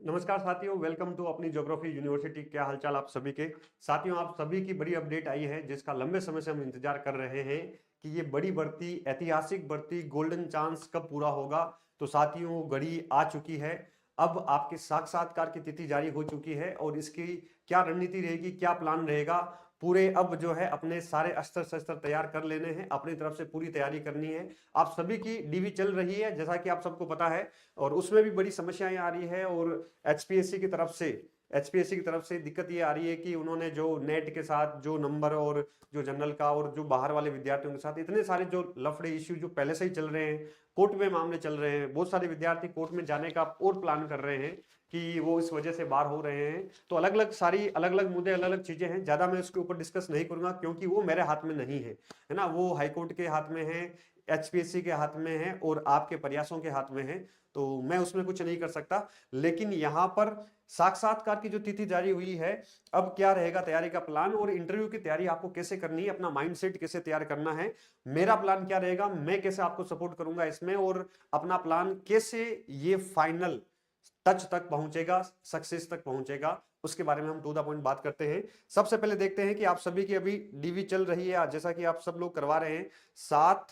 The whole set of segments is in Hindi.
नमस्कार साथियों, वेलकम टू अपनी ज्योग्राफी यूनिवर्सिटी। क्या हालचाल आप सभी के। साथियों, आप सभी की बड़ी अपडेट आई है जिसका लंबे समय से हम इंतजार कर रहे हैं कि ये बड़ी भर्ती, ऐतिहासिक भर्ती, गोल्डन चांस कब पूरा होगा। तो साथियों, घड़ी आ चुकी है। अब आपके साक्षात्कार की तिथि जारी हो चुकी है और इसकी क्या रणनीति रहेगी, क्या प्लान रहेगा, पूरे अब जो है अपने सारे अस्त्र शस्त्र तैयार कर लेने हैं, अपनी तरफ से पूरी तैयारी करनी है। आप सभी की डीवी चल रही है जैसा कि आप सबको पता है, और उसमें भी बड़ी समस्याएं आ रही है। और एचपीएससी की तरफ से दिक्कत ये आ रही है कि उन्होंने जो नेट के साथ जो नंबर और जो जनरल का और जो बाहर वाले विद्यार्थियों के साथ इतने सारे जो लफड़े इश्यू जो पहले से ही चल रहे हैं, कोर्ट में मामले चल रहे हैं, बहुत सारे विद्यार्थी कोर्ट में जाने का और प्लान कर रहे हैं कि वो इस वजह से बाहर हो रहे हैं। तो अलग अलग मुद्दे, अलग अलग चीजें हैं। ज्यादा मैं उसके ऊपर डिस्कस नहीं करूंगा क्योंकि वो मेरे हाथ में नहीं है ना। वो हाईकोर्ट के हाथ में है, एचपीएससी के हाथ में है और आपके प्रयासों के हाथ में है। तो मैं उसमें कुछ नहीं कर सकता। लेकिन यहां पर साक्षात्कार की जो तिथि जारी हुई है, अब क्या रहेगा तैयारी का प्लान, और इंटरव्यू की तैयारी आपको कैसे करनी है, अपना माइंडसेट कैसे तैयार करना है, मेरा प्लान क्या रहेगा, मैं कैसे आपको सपोर्ट करूंगा इसमें, और अपना प्लान कैसे ये फाइनल टच तक पहुंचेगा, सक्सेस तक पहुंचेगा, उसके बारे में हम टू द पॉइंट बात करते हैं। सबसे पहले देखते हैं कि आप सभी की अभी डीवी चल रही है, जैसा कि आप सब लोग करवा रहे हैं। 7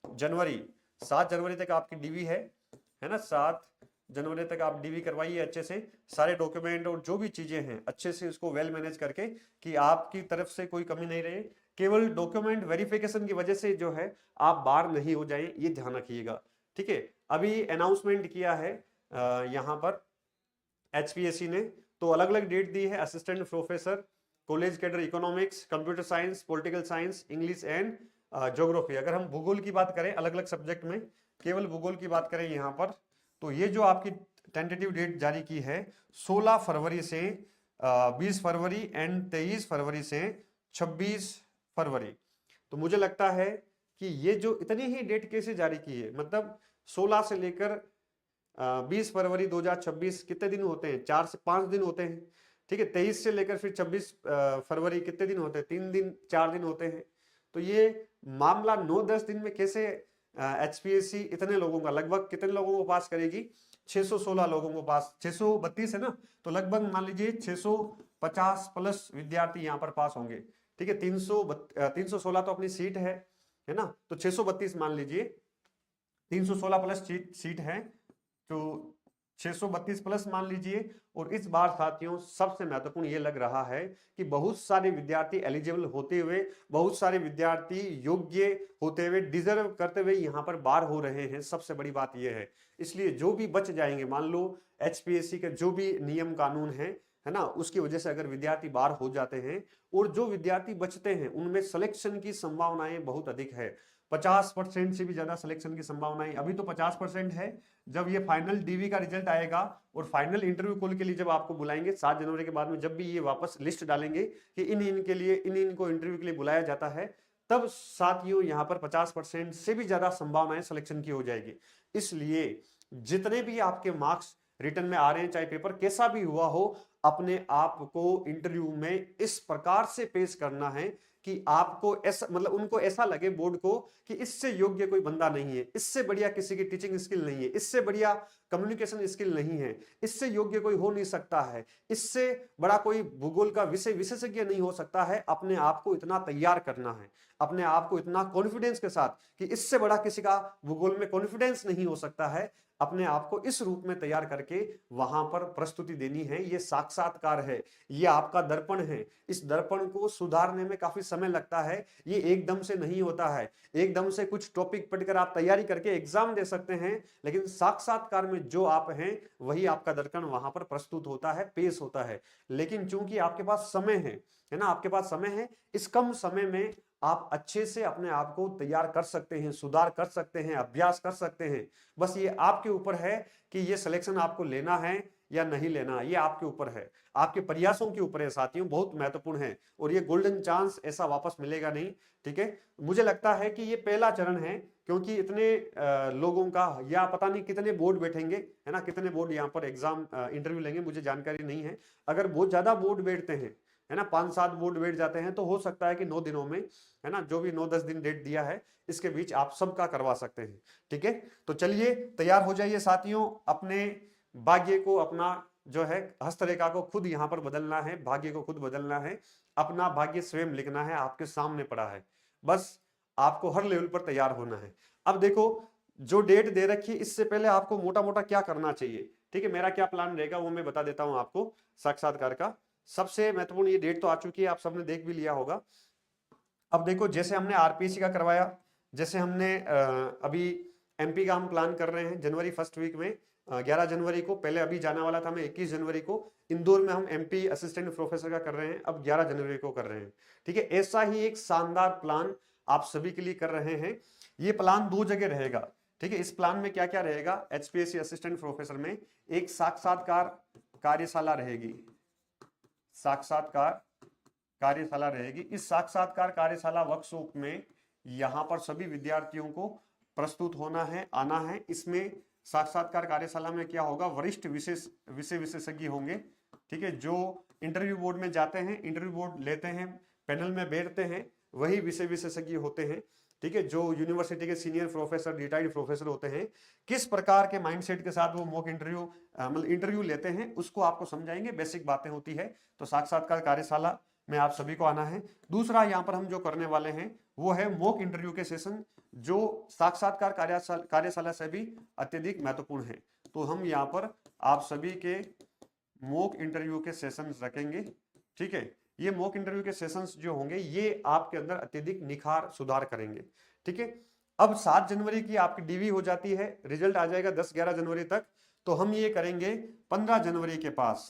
जनवरी 7 जनवरी तक आपकी डीवी है ना। 7 जनवरी तक आप डीवी करवाइए अच्छे से, सारे डॉक्यूमेंट और जो भी चीजें हैं अच्छे से उसको वेल मैनेज करके, कि आपकी तरफ से कोई कमी नहीं रहे। केवल डॉक्यूमेंट वेरिफिकेशन की वजह से जो है आप बाहर नहीं हो जाए, ये ध्यान रखिएगा। ठीक है। अभी अनाउंसमेंट किया है यहां पर एचपीएससी ने, तो अलग अलग डेट दी है। Assistant professor, college cadre economics, computer science, political science, English and geography. अगर हम भूगोल की बात करें अलग अलग सब्जेक्ट में, केवल भूगोल की बात करें यहाँ पर, तो ये जो आपकी टेंटेटिव डेट जारी की है 16 फरवरी से 20 फरवरी एंड 23 फरवरी से 26 फरवरी। तो मुझे लगता है कि ये जो इतनी ही डेट कैसे जारी की है, मतलब 16 से लेकर 20 फरवरी 2026 कितने दिन होते हैं, 4 से 5 दिन होते हैं। ठीक है। 23 से लेकर फिर 26 फरवरी कितने दिन होते हैं, 3 दिन 4 दिन होते हैं। तो ये मामला 9-10 दिन में कैसे एचपीएससी इतने लोगों का, लगभग कितने लोगों को पास करेगी, 616 लोगों को पास, 632 है ना। तो लगभग मान लीजिए 650 प्लस विद्यार्थी यहाँ पर पास होंगे। ठीक है। 316 तो अपनी सीट है ना। तो 632 मान लीजिए, 316 प्लस सीट है, तो 632 प्लस मान लीजिए। और इस बार साथियों सबसे महत्वपूर्ण ये लग रहा है कि बहुत सारे विद्यार्थी एलिजिबल होते हुए, बहुत सारे विद्यार्थी योग्य होते हुए, डिजर्व करते हुए यहां पर बाहर हो रहे हैं। सबसे बड़ी बात यह है। इसलिए जो भी बच जाएंगे, मान लो एचपीएससी के जो भी नियम कानून है ना, उसकी वजह से अगर विद्यार्थी बाहर हो जाते हैं, और जो विद्यार्थी बचते हैं उनमें सिलेक्शन की संभावनाएं बहुत अधिक है। 50% से भी ज्यादा सिलेक्शन की संभावनाएं, अभी तो 50% है। जब ये फाइनल डीवी का रिजल्ट आएगा और फाइनल इंटरव्यू कॉल के लिए जब आपको बुलाएंगे 7 जनवरी के बाद में, जब भी ये वापस लिस्ट डालेंगे कि इन के लिए इन को इंटरव्यू के लिए बुलाया जाता है, तब साथियों यहाँ पर 50% से भी ज्यादा संभावनाएं सिलेक्शन की हो जाएगी। इसलिए जितने भी आपके मार्क्स रिटर्न में आ रहे हैं, चाहे पेपर कैसा भी हुआ हो, अपने आप को इंटरव्यू में इस प्रकार से पेश करना है कि आपको ऐसा, मतलब उनको ऐसा लगे बोर्ड को कि इससे योग्य कोई बंदा नहीं है, इससे बढ़िया किसी की टीचिंग स्किल नहीं है, इससे बढ़िया कम्युनिकेशन स्किल नहीं है, इससे योग्य कोई हो नहीं सकता है, इससे बड़ा कोई भूगोल का विशेषज्ञ नहीं हो सकता है। अपने आप को इतना तैयार करना है, अपने आप को इतना कॉन्फिडेंस के साथ कि इससे बड़ा किसी का भूगोल में कॉन्फिडेंस नहीं हो सकता है, अपने आप को इस रूप में तैयार करके वहां पर प्रस्तुति देनी है। ये साक्षात्कार है, ये आपका दर्पण है। इस दर्पण को सुधारने में काफी समय लगता है, ये एकदम से नहीं होता है। एकदम से कुछ टॉपिक पढ़कर आप तैयारी करके एग्जाम दे सकते हैं, लेकिन साक्षात्कार में जो आप हैं वही आपका दर्पण वहां पर प्रस्तुत होता है, पेश होता है। लेकिन चूंकि आपके पास समय है ना, आपके पास समय है, इस कम समय में आप अच्छे से अपने आप को तैयार कर सकते हैं, सुधार कर सकते हैं, अभ्यास कर सकते हैं। बस ये आपके ऊपर है कि ये सिलेक्शन आपको लेना है या नहीं लेना, ये आपके ऊपर है, आपके प्रयासों के ऊपर है साथियों, बहुत महत्वपूर्ण है। और ये गोल्डन चांस ऐसा वापस मिलेगा नहीं। ठीक है। मुझे लगता है कि ये पहला चरण है, क्योंकि इतने लोगों का, या पता नहीं कितने बोर्ड बैठेंगे, है ना, कितने बोर्ड यहाँ पर एग्जाम इंटरव्यू लेंगे, मुझे जानकारी नहीं है। अगर बहुत ज्यादा बोर्ड बैठते हैं, है ना, 5-7 बोर्ड बैठ जाते हैं, तो हो सकता है कि 9 दिनों में, है ना, जो भी 9-10 दिन डेट दिया है, इसके बीच आप सबका करवा सकते हैं। ठीक है। तो चलिए तैयार हो जाइए साथियों, अपने भाग्य को अपना जो है हस्तरेखा को खुद यहाँ पर बदलना है, भाग्य को खुद बदलना है, अपना भाग्य स्वयं लिखना है, आपके सामने पड़ा है, बस आपको हर लेवल पर तैयार होना है। अब देखो जो डेट दे रखी है, इससे पहले आपको मोटा मोटा क्या करना चाहिए, ठीक है, मेरा क्या प्लान रहेगा वो मैं बता देता हूं आपको साक्षात्कार का। सबसे महत्वपूर्ण, ये डेट तो आ चुकी है, आप सबने देख भी लिया होगा। अब देखो जैसे हमने आरपीएससी का करवाया, जैसे हमने अभी एमपी का हम प्लान कर रहे हैं जनवरी फर्स्ट वीक में, 11 जनवरी को, पहले अभी जाने वाला था मैं 21 जनवरी को, इंदौर में हम एमपी असिस्टेंट प्रोफेसर का कर रहे हैं, अब 11 जनवरी को कर रहे हैं, ठीक है। ऐसा ही एक शानदार प्लान आप सभी के लिए कर रहे हैं। ये प्लान 2 जगह रहेगा, ठीक है। इस प्लान में क्या क्या रहेगा, एचपीएससी असिस्टेंट प्रोफेसर में एक साक्षात्कार कार्यशाला रहेगी, साक्षात्कार कार्यशाला रहेगी। इस साक्षात्कार कार्यशाला वर्कशॉप में यहां पर सभी विद्यार्थियों को प्रस्तुत होना है, आना है। इसमें साक्षात्कार कार्यशाला में क्या होगा, वरिष्ठ विषय विशेषज्ञ होंगे, ठीक है, जो इंटरव्यू बोर्ड में जाते हैं, इंटरव्यू बोर्ड लेते हैं, पैनल में बैठते हैं, वही विषय विशेषज्ञ होते हैं, ठीक है, जो यूनिवर्सिटी के सीनियर प्रोफेसर, रिटायर्ड प्रोफेसर होते हैं। किस प्रकार के माइंडसेट के साथ वो मॉक इंटरव्यू मतलब इंटरव्यू लेते हैं उसको आपको समझाएंगे, बेसिक बातें होती है। तो साक्षात्कार कार्यशाला में आप सभी को आना है। दूसरा यहाँ पर हम जो करने वाले हैं वो है मॉक इंटरव्यू के सेशन, जो साक्षात्कार कार्यशाला से भी अत्यधिक महत्वपूर्ण है। तो हम यहाँ पर आप सभी के मॉक इंटरव्यू के सेशंस रखेंगे, ठीक है। ये मॉक इंटरव्यू के सेशंस जो होंगे ये आपके अंदर अत्यधिक निखार सुधार करेंगे, ठीक है। अब 7 जनवरी की आपकी डीवी हो जाती है, रिजल्ट आ जाएगा 10-11 जनवरी तक। तो हम ये करेंगे 15 जनवरी के पास,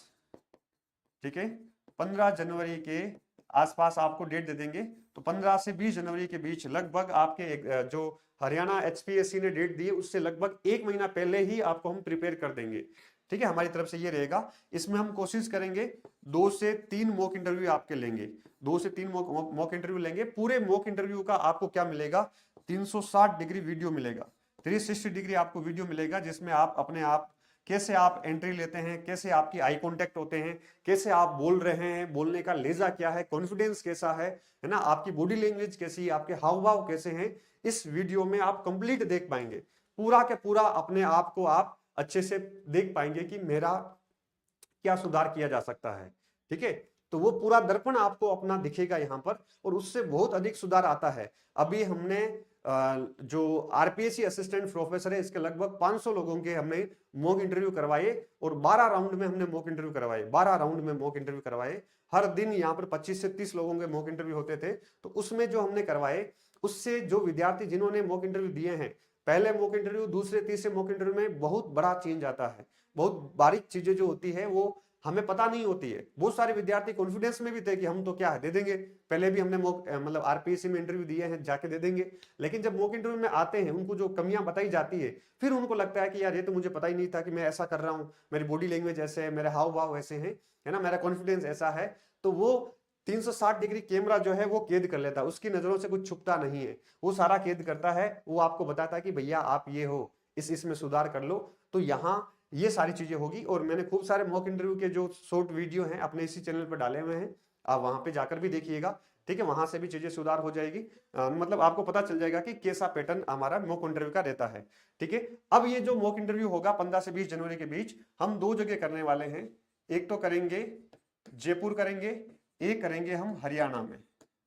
ठीक है, 15 जनवरी के आसपास आपको डेट दे देंगे। तो 15 से 20 जनवरी के बीच लगभग आपके जो हरियाणा एचपीएससी ने डेट दी है उससे लगभग 1 महीना पहले ही आपको हम प्रिपेयर कर देंगे, ठीक है। हमारी तरफ से ये रहेगा। इसमें हम कोशिश करेंगे 2 से 3 मॉक इंटरव्यू आपके लेंगे, 2 से 3 मॉक इंटरव्यू लेंगे। पूरे मॉक इंटरव्यू का आपको क्या मिलेगा, 360 डिग्री वीडियो मिलेगा, 360 डिग्री आपको वीडियो मिलेगा, जिसमें आप अपने आप कैसे आप एंट्री लेते हैं, कैसे आपकी आई कांटेक्ट होते हैं, कैसे आप बोल रहे हैं, बोलने का लहजा क्या है, कॉन्फिडेंस कैसा है ना, आपकी बॉडी लैंग्वेज कैसी है, आपके हाव भाव कैसे हैं, इस वीडियो में आप कंप्लीट देख पाएंगे। पूरा के पूरा अपने आप को आप अच्छे से देख पाएंगे कि मेरा क्या सुधार किया जा सकता है, ठीक है। तो वो पूरा दर्पण आपको अपना दिखेगा यहाँ पर, और उससे बहुत अधिक सुधार आता है। अभी हमने जो आरपीएससी असिस्टेंट प्रोफेसर है इसके लगभग 500 लोगों के हमने मॉक इंटरव्यू करवाए, और 12 राउंड में हमने मॉक इंटरव्यू करवाए, 12 राउंड में मॉक इंटरव्यू करवाए। हर दिन यहाँ पर 25 से 30 लोगों के मॉक इंटरव्यू होते थे। तो उसमें जो हमने करवाए, उससे जो विद्यार्थी जिन्होंने मॉक इंटरव्यू दिए हैं, पहले मॉक इंटरव्यू, दूसरे तीसरे मॉक इंटरव्यू में बहुत बड़ा चेंज आता है। बहुत बारीक चीजें जो होती है वो हमें पता नहीं होती है। बहुत सारे विद्यार्थी कॉन्फिडेंस में भी थे कि हम तो क्या है दे देंगे, पहले भी हमने मॉक मतलब आरपीएससी में इंटरव्यू दिए हैं, जाके दे देंगे। लेकिन जब मॉक इंटरव्यू में आते हैं, उनको जो कमियां बताई जाती है, फिर उनको लगता है कि यार ये तो मुझे पता ही नहीं था कि मैं ऐसा कर रहा हूँ, मेरी बॉडी लैंग्वेज ऐसे है, मेरे हाव भाव ऐसे हैं, है ना, मेरा कॉन्फिडेंस ऐसा है। तो वो 360 डिग्री कैमरा जो है वो कैद कर लेता है, उसकी नजरों से कुछ छुपता नहीं है, वो सारा कैद करता है। वो आपको बताता है कि भैया आप ये हो, इसमें सुधार कर लो। तो यहाँ ये सारी चीजें होगी। और मैंने खूब सारे मॉक इंटरव्यू के जो शॉर्ट वीडियो हैं अपने इसी चैनल पर डाले हुए हैं, आप वहां पे जाकर भी देखिएगा, ठीक है। वहां से भी चीजें सुधार हो जाएगी, मतलब आपको पता चल जाएगा कि कैसा पैटर्न हमारा मॉक इंटरव्यू का रहता है, ठीक है। अब ये जो मॉक इंटरव्यू होगा 15 से 20 जनवरी के बीच, हम 2 जगह करने वाले हैं। एक तो करेंगे जयपुर करेंगे, एक करेंगे हम हरियाणा में,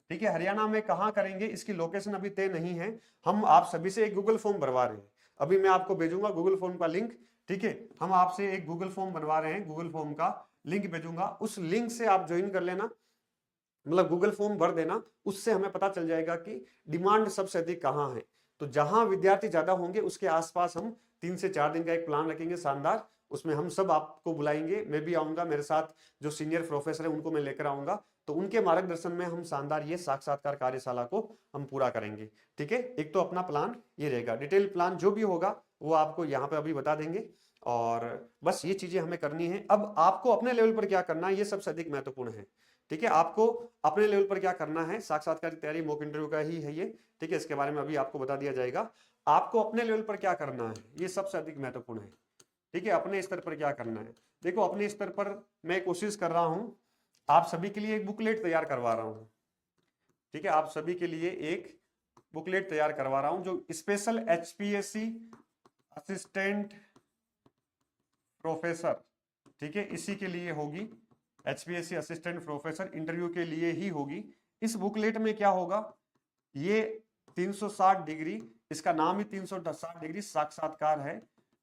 ठीक है। हरियाणा में कहाँ करेंगे इसकी लोकेशन अभी तय नहीं है। हम आप सभी से एक गूगल फॉर्म भरवा रहे हैं, अभी मैं आपको भेजूंगा गूगल फॉर्म का लिंक, ठीक है। हम आपसे एक गूगल फॉर्म बनवा रहे हैं, गूगल फॉर्म का लिंक भेजूंगा, उस लिंक से आप ज्वाइन कर लेना, मतलब गूगल फॉर्म भर देना। उससे हमें पता चल जाएगा कि डिमांड सबसे अधिक कहाँ है। तो जहां विद्यार्थी ज्यादा होंगे उसके आसपास हम 3 से 4 दिन का एक प्लान रखेंगे शानदार, उसमें हम सब आपको बुलाएंगे, मैं भी आऊंगा, मेरे साथ जो सीनियर प्रोफेसर है उनको मैं लेकर आऊंगा। तो उनके मार्गदर्शन में हम शानदार ये साक्षात्कार कार्यशाला को हम पूरा करेंगे, ठीक है। एक तो अपना प्लान ये रहेगा, डिटेल प्लान जो भी होगा वो आपको यहाँ पे अभी बता देंगे। और बस ये चीजें हमें करनी है। अब आपको अपने लेवल पर क्या करना है ये सबसे अधिक महत्वपूर्ण है, ठीक है। आपको अपने लेवल पर क्या करना है, साक्षात्कार की तैयारी मॉक इंटरव्यू का ही है ये, ठीक है। इसके बारे में अभी आपको बता दिया जाएगा। आपको अपने लेवल पर क्या करना है ये सबसे अधिक महत्वपूर्ण है, ठीक है। अपने स्तर पर क्या करना है, देखो अपने स्तर पर मैं कोशिश कर रहा हूं आप सभी के लिए एक बुकलेट तैयार करवा रहा हूं, ठीक है। आप सभी के लिए एक बुकलेट तैयार करवा रहा हूं जो स्पेशल एचपीएससी असिस्टेंट प्रोफेसर, ठीक है, इसी के लिए होगी, HPSC असिस्टेंट प्रोफेसर इंटरव्यू के लिए ही होगी। इस बुकलेट में क्या होगा, ये 360 डिग्री, इसका नाम ही 360 डिग्री साक्षात्कार है।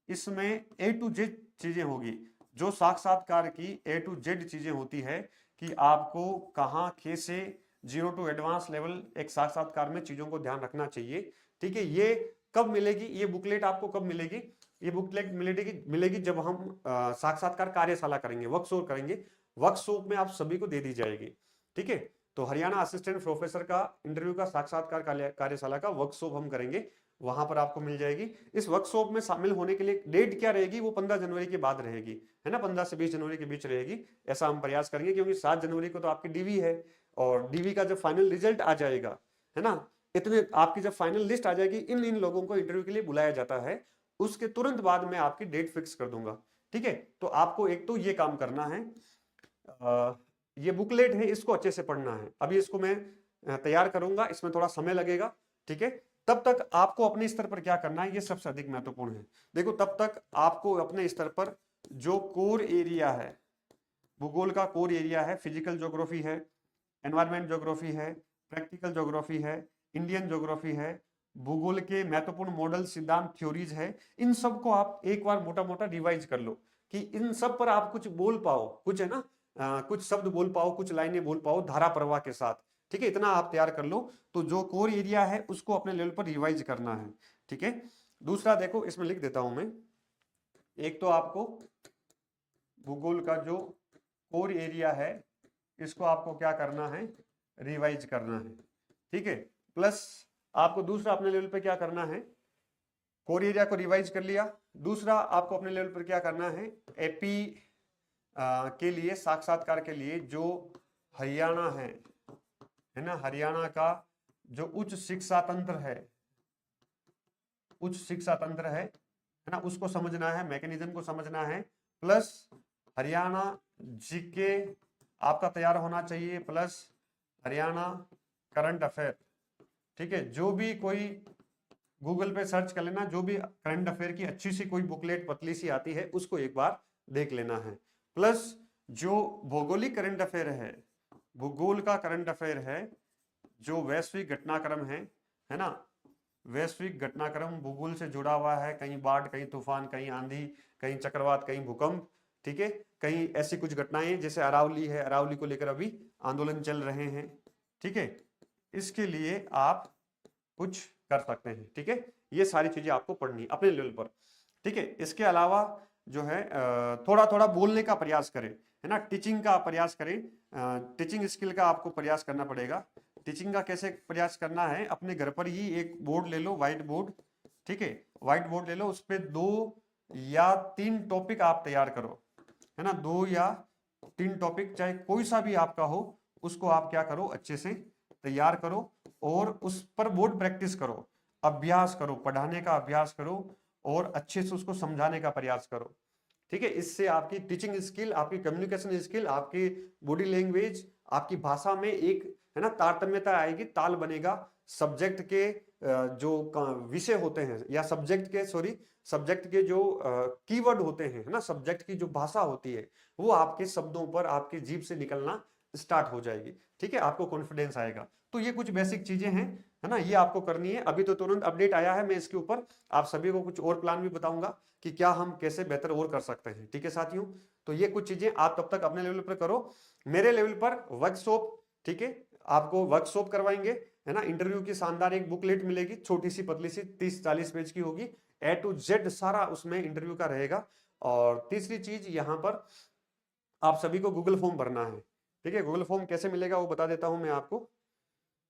इसमें A to Z चीजें होगी, जो साक्षात्कार की A to Z चीजें होती है कि आपको कहाँ कैसे 0 to एडवांस लेवल एक साक्षात्कार में चीजों को ध्यान रखना चाहिए, ठीक है। ये कब मिलेगी, ये बुकलेट आपको कब मिलेगी, ये बुकलेट मिलेगी जब हम साक्षात्कार कार्यशाला करेंगे, वर्कशॉप करेंगे, वर्कशॉप में आप सभी को दे दी जाएगी, ठीक है। तो हरियाणा असिस्टेंट प्रोफेसर का इंटरव्यू का साक्षात्कार कार्यशाला का वर्कशॉप हम करेंगे, वहां पर आपको मिल जाएगी। इस वर्कशॉप में शामिल होने के लिए डेट क्या रहेगी, वो 15 जनवरी के बाद रहेगी, है ना, 15 से 20 जनवरी के बीच रहेगी, ऐसा हम प्रयास करेंगे, क्योंकि 7 जनवरी को तो आपकी डीवी है, और डीवी का जब फाइनल रिजल्ट आ जाएगा, है ना, इतने आपकी जब फाइनल लिस्ट आ जाएगी, इन इन लोगों को इंटरव्यू के लिए बुलाया जाता है, उसके तुरंत बाद में आपकी डेट फिक्स कर दूंगा, ठीक है। तो आपको एक तो ये काम करना है, ये बुकलेट है, इसको अच्छे से पढ़ना है। अभी इसको मैं तैयार करूंगा, इसमें थोड़ा समय लगेगा, ठीक है। तब तक आपको अपने स्तर पर क्या करना है, ये सबसे अधिक महत्वपूर्ण है। देखो, तब तक आपको अपने स्तर पर जो कोर एरिया है, भूगोल का कोर एरिया है, फिजिकल ज्योग्राफी है, एनवायरमेंट ज्योग्राफी है, प्रैक्टिकल ज्योग्राफी है, इंडियन ज्योग्राफी है, भूगोल के महत्वपूर्ण मॉडल, सिद्धांत, थ्योरीज है, इन सब को आप एक बार मोटा मोटा रिवाइज कर लो, कि इन सब पर आप कुछ बोल पाओ, कुछ है ना, कुछ शब्द बोल पाओ, कुछ लाइनें बोल पाओ धारा प्रवाह के साथ, ठीक है। इतना आप तैयार कर लो, तो जो कोर एरिया है उसको अपने लेवल पर रिवाइज करना है, ठीक है। दूसरा देखो, इसमें लिख देता हूं मैं, एक तो आपको भूगोल का जो कोर एरिया है इसको आपको क्या करना है, रिवाइज करना है, ठीक है। प्लस आपको दूसरा अपने लेवल पे क्या करना है, कोर एरिया को रिवाइज कर लिया, दूसरा आपको अपने लेवल पर क्या करना है, एपी के लिए, साक्षात्कार के लिए जो हरियाणा है ना, हरियाणा का जो उच्च शिक्षा तंत्र है, उच्च शिक्षा तंत्र है ना, उसको समझना है, मैकेनिज्म को समझना है, प्लस हरियाणा जीके आपका तैयार होना चाहिए, प्लस हरियाणा करंट अफेयर, ठीक है। जो भी कोई गूगल पे सर्च कर लेना, जो भी करंट अफेयर की अच्छी सी कोई बुकलेट पतली सी आती है उसको एक बार देख लेना है। प्लस जो भौगोलिक करंट अफेयर है, भूगोल का करंट अफेयर है, जो वैश्विक घटनाक्रम है ना, वैश्विक घटनाक्रम भूगोल से जुड़ा हुआ है, कहीं बाढ़, कहीं तूफान, कहीं आंधी, कहीं चक्रवात, कहीं भूकंप, ठीक है, कहीं ऐसी कुछ घटनाएं, जैसे अरावली है, अरावली को लेकर अभी आंदोलन चल रहे हैं, ठीक है, इसके लिए आप कुछ कर सकते हैं, ठीक है। ये सारी चीजें आपको पढ़नी अपने लेवल पर, ठीक है। इसके अलावा जो है थोड़ा थोड़ा बोलने का प्रयास करें, है ना, टीचिंग का प्रयास करें, टीचिंग स्किल का आपको प्रयास करना पड़ेगा। टीचिंग का कैसे प्रयास करना है, अपने घर पर ही एक बोर्ड ले लो, व्हाइट बोर्ड, ठीक है, व्हाइट बोर्ड ले लो, उस पर 2 या 3 टॉपिक आप तैयार करो, है ना, 2 या 3 टॉपिक, चाहे कोई सा भी आपका हो, उसको आप क्या करो, अच्छे से तैयार करो, और उस पर बोर्ड प्रैक्टिस करो, अभ्यास करो, पढ़ाने का अभ्यास करो, और अच्छे से उसको समझाने का प्रयास करो, ठीक है। इससे आपकी टीचिंग स्किल, आपकी कम्युनिकेशन स्किल, आपकी बॉडी लैंग्वेज, आपकी भाषा में एक, है ना, तारतम्यता आएगी, ताल बनेगा। सब्जेक्ट के जो विषय होते हैं, या सब्जेक्ट के जो कीवर्ड होते हैं, है ना, सब्जेक्ट की जो भाषा होती है, वो आपके शब्दों पर, आपकी जीभ से निकलना स्टार्ट हो जाएगी, ठीक है, आपको कॉन्फिडेंस आएगा। तो ये कुछ बेसिक चीजें हैं, है ना, ये आपको करनी है। अभी तो तुरंत अपडेट आया है, मैं इसके ऊपर आप सभी को कुछ और प्लान भी बताऊंगा कि क्या हम कैसे बेहतर और कर सकते हैं, ठीक है साथियों। तो ये कुछ चीजें आप तब तक अपने लेवल पर करो, मेरे लेवल पर वर्कशॉप, ठीक है, आपको वर्कशॉप करवाएंगे, है ना, इंटरव्यू की शानदार एक बुकलेट मिलेगी, छोटी सी पतली सी 30-40 पेज की होगी, A to Z सारा उसमें इंटरव्यू का रहेगा। और तीसरी चीज, यहाँ पर आप सभी को गूगल फॉर्म भरना है, ठीक है। गूगल फॉर्म कैसे मिलेगा वो बता देता हूं मैं आपको,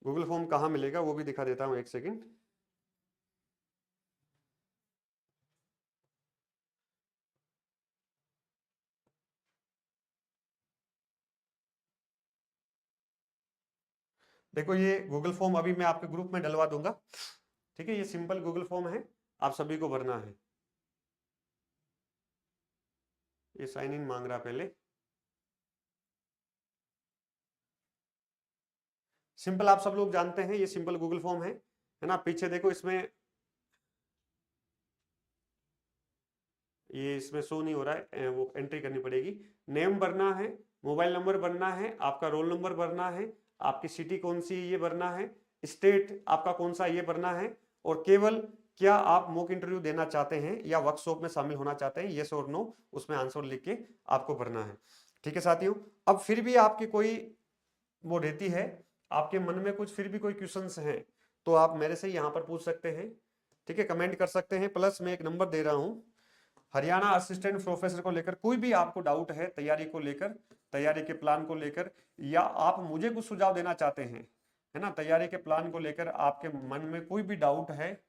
गूगल फॉर्म कहाँ मिलेगा वो भी दिखा देता हूं, एक सेकंड। देखो, ये गूगल फॉर्म अभी मैं आपके ग्रुप में डलवा दूंगा, ठीक है, ये सिंपल गूगल फॉर्म है, आप सभी को भरना है। ये साइन इन मांग रहा पहले, सिंपल, आप सब लोग जानते हैं ये सिंपल गूगल फॉर्म है ना। पीछे देखो, इसमें ये इसमें शो नहीं हो रहा है, वो एंट्री करनी पड़ेगी। नेम भरना है, मोबाइल नंबर भरना है, आपका रोल नंबर भरना है, आपकी सिटी कौन सी ये भरना है, स्टेट आपका कौन सा ये भरना है, और केवल क्या आप मॉक इंटरव्यू देना चाहते हैं या वर्कशॉप में शामिल होना चाहते हैं, यस और नो उसमें आंसर लिख के आपको भरना है। ठीक है साथियों, अब फिर भी आपकी कोई वो रहती है, आपके मन में कुछ फिर भी कोई क्वेश्चंस हैं तो आप मेरे से यहाँ पर पूछ सकते हैं। ठीक है, कमेंट कर सकते हैं। प्लस मैं एक नंबर दे रहा हूँ, हरियाणा असिस्टेंट प्रोफेसर को लेकर कोई भी आपको डाउट है, तैयारी को लेकर, तैयारी के प्लान को लेकर, या आप मुझे कुछ सुझाव देना चाहते हैं, है ना, तैयारी के प्लान को लेकर आपके मन में कोई भी डाउट है,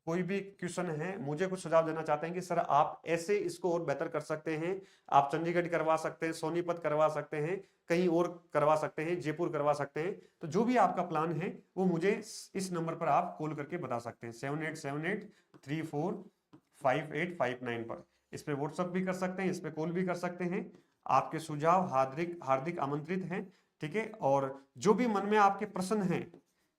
कोई भी क्वेश्चन है, मुझे कुछ सुझाव देना चाहते हैं कि सर आप ऐसे इसको और बेहतर कर सकते हैं, आप चंडीगढ़ करवा सकते हैं, सोनीपत करवा सकते हैं, कहीं और करवा सकते हैं, जयपुर करवा सकते हैं, तो जो भी आपका प्लान है वो मुझे इस नंबर पर आप कॉल करके बता सकते हैं, 7878345859 पर। इस पे व्हाट्सअप भी कर सकते हैं, इस पे कॉल भी कर सकते हैं। आपके सुझाव हार्दिक हार्दिक आमंत्रित हैं। ठीक है, और जो भी मन में आपके प्रश्न हैं,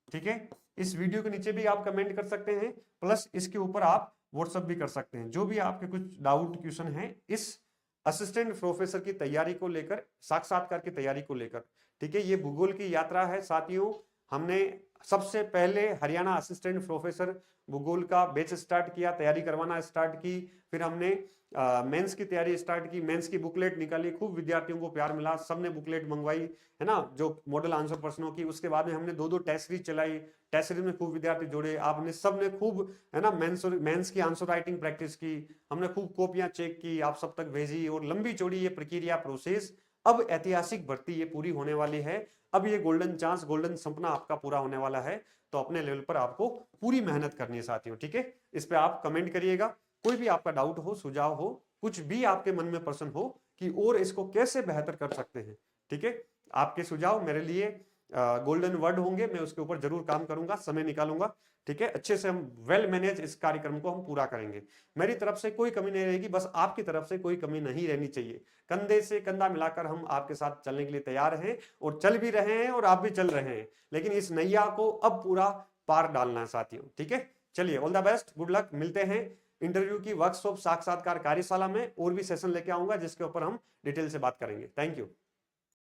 ठीक है, इस वीडियो के नीचे भी आप कमेंट कर सकते हैं, प्लस इसके ऊपर आप व्हाट्सअप भी कर सकते हैं। जो भी आपके कुछ डाउट क्वेश्चन है इस असिस्टेंट प्रोफेसर की तैयारी को लेकर, साक्षात्कार की तैयारी को लेकर, ठीक है, ये भूगोल की यात्रा है साथियों। हमने सबसे पहले हरियाणा असिस्टेंट प्रोफेसर भूगोल का बैच स्टार्ट किया, तैयारी करवाना स्टार्ट की, फिर हमने मेंस की तैयारी स्टार्ट की, मेंस की बुकलेट निकाली, खूब विद्यार्थियों को प्यार मिला, सबने बुकलेट मंगवाई, है ना, जो मॉडल आंसर प्रश्नों की। उसके बाद में हमने 2-2 टेस्ट सीरीज चलाई, टेस्ट सीरीज में खूब विद्यार्थी जुड़े, आपने सबने खूब, है ना, मेंस की आंसर राइटिंग प्रैक्टिस की, हमने खूब कॉपियां चेक की, आप सब तक भेजी, और लंबी चौड़ी ये प्रक्रिया प्रोसेस, अब ऐतिहासिक भर्ती ये पूरी होने वाली है। अब ये गोल्डन चांस, गोल्डन सपना आपका पूरा होने वाला है, तो अपने लेवल पर आपको पूरी मेहनत करनी है साथियों। ठीक है, इस पे आप कमेंट करिएगा, कोई भी आपका डाउट हो, सुझाव हो, कुछ भी आपके मन में प्रश्न हो कि और इसको कैसे बेहतर कर सकते हैं। ठीक है, आपके सुझाव मेरे लिए गोल्डन वर्ड होंगे, मैं उसके ऊपर जरूर काम करूंगा, समय निकालूंगा। ठीक है, अच्छे से हम वेल मैनेज इस कार्यक्रम को हम पूरा करेंगे। मेरी तरफ से कोई कमी नहीं रहेगी, बस आपकी तरफ से कोई कमी नहीं रहनी चाहिए। कंधे से कंधा मिलाकर हम आपके साथ चलने के लिए तैयार हैं, और चल भी रहे हैं, और आप भी चल रहे हैं, लेकिन इस नैया को अब पूरा पार डालना है साथियों। ठीक है, चलिए, all the best, good luck, मिलते हैं इंटरव्यू की वर्कशॉप साक्षात्कार कार्यशाला में, और भी सेशन लेके आऊंगा जिसके ऊपर हम डिटेल से बात करेंगे। Thank you.